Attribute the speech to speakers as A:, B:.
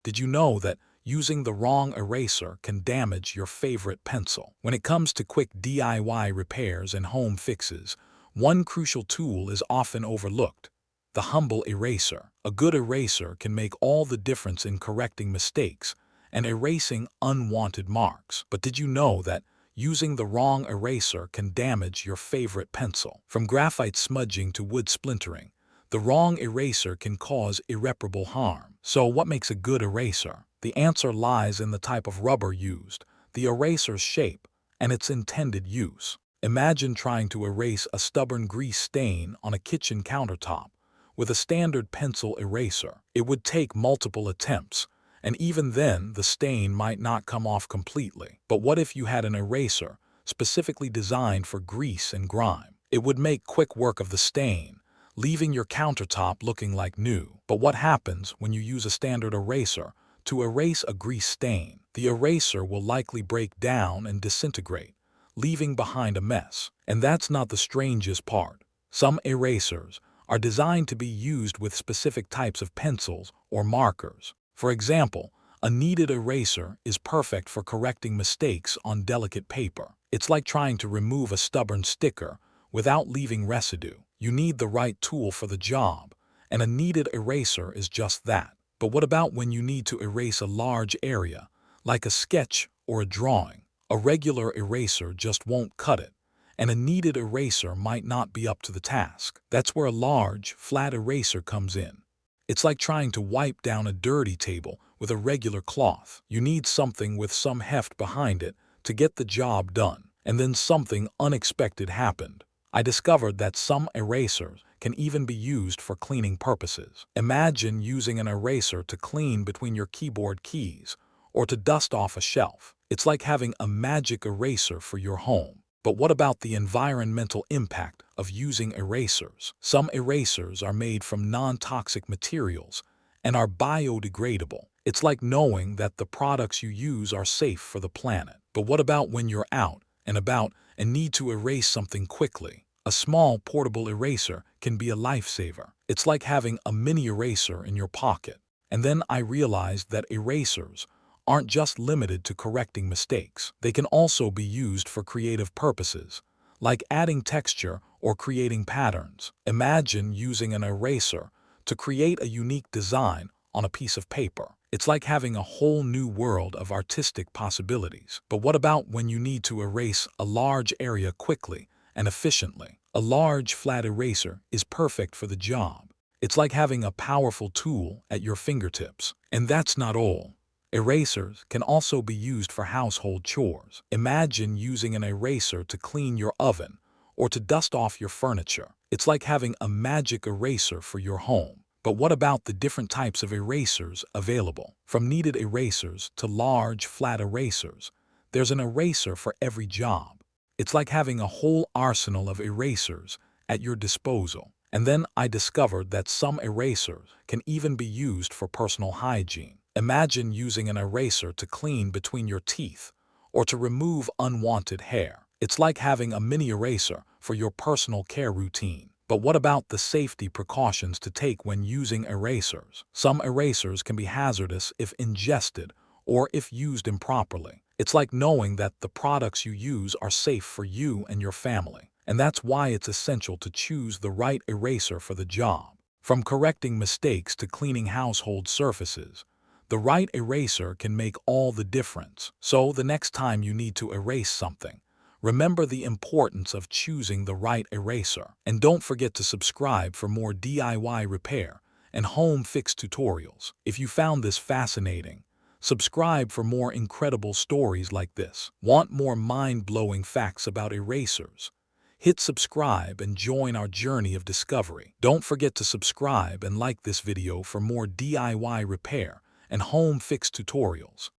A: Did you know that using the wrong eraser can damage your favorite pencil? When it comes to quick DIY repairs and home fixes, one crucial tool is often overlooked: the humble eraser. A good eraser can make all the difference in correcting mistakes and erasing unwanted marks. But did you know that using the wrong eraser can damage your favorite pencil? From graphite smudging to wood splintering, the wrong eraser can cause irreparable harm. So what makes a good eraser? The answer lies in the type of rubber used, the eraser's shape, and its intended use. Imagine trying to erase a stubborn grease stain on a kitchen countertop with a standard pencil eraser. It would take multiple attempts, and even then the stain might not come off completely. But what if you had an eraser specifically designed for grease and grime? It would make quick work of the stain, leaving your countertop looking like new. But what happens when you use a standard eraser to erase a grease stain? The eraser will likely break down and disintegrate, leaving behind a mess. And that's not the strangest part. Some erasers are designed to be used with specific types of pencils or markers. For example, a kneaded eraser is perfect for correcting mistakes on delicate paper. It's like trying to remove a stubborn sticker without leaving residue. You need the right tool for the job, and a kneaded eraser is just that. But what about when you need to erase a large area, like a sketch or a drawing? A regular eraser just won't cut it, and a kneaded eraser might not be up to the task. That's where a large, flat eraser comes in. It's like trying to wipe down a dirty table with a regular cloth. You need something with some heft behind it to get the job done. And then something unexpected happened. I discovered that some erasers can even be used for cleaning purposes. Imagine using an eraser to clean between your keyboard keys or to dust off a shelf. It's like having a magic eraser for your home. But what about the environmental impact of using erasers? Some erasers are made from non-toxic materials and are biodegradable. It's like knowing that the products you use are safe for the planet. But what about when you're out and about and need to erase something quickly? A small portable eraser can be a lifesaver. It's like having a mini eraser in your pocket. And then I realized that erasers aren't just limited to correcting mistakes. They can also be used for creative purposes, like adding texture or creating patterns. Imagine using an eraser to create a unique design on a piece of paper. It's like having a whole new world of artistic possibilities. But what about when you need to erase a large area quickly and efficiently? A large, flat eraser is perfect for the job. It's like having a powerful tool at your fingertips. And that's not all. Erasers can also be used for household chores. Imagine using an eraser to clean your oven or to dust off your furniture. It's like having a magic eraser for your home. But what about the different types of erasers available? From kneaded erasers to large, flat erasers, there's an eraser for every job. It's like having a whole arsenal of erasers at your disposal. And then I discovered that some erasers can even be used for personal hygiene. Imagine using an eraser to clean between your teeth or to remove unwanted hair. It's like having a mini eraser for your personal care routine. But what about the safety precautions to take when using erasers? Some erasers can be hazardous if ingested or if used improperly. It's like knowing that the products you use are safe for you and your family. And that's why it's essential to choose the right eraser for the job. From correcting mistakes to cleaning household surfaces, the right eraser can make all the difference. So the next time you need to erase something, remember the importance of choosing the right eraser. And don't forget to subscribe for more DIY repair and home fix tutorials. If you found this fascinating, subscribe for more incredible stories like this. Want more mind-blowing facts about erasers? Hit subscribe and join our journey of discovery. Don't forget to subscribe and like this video for more DIY repair and home fix tutorials.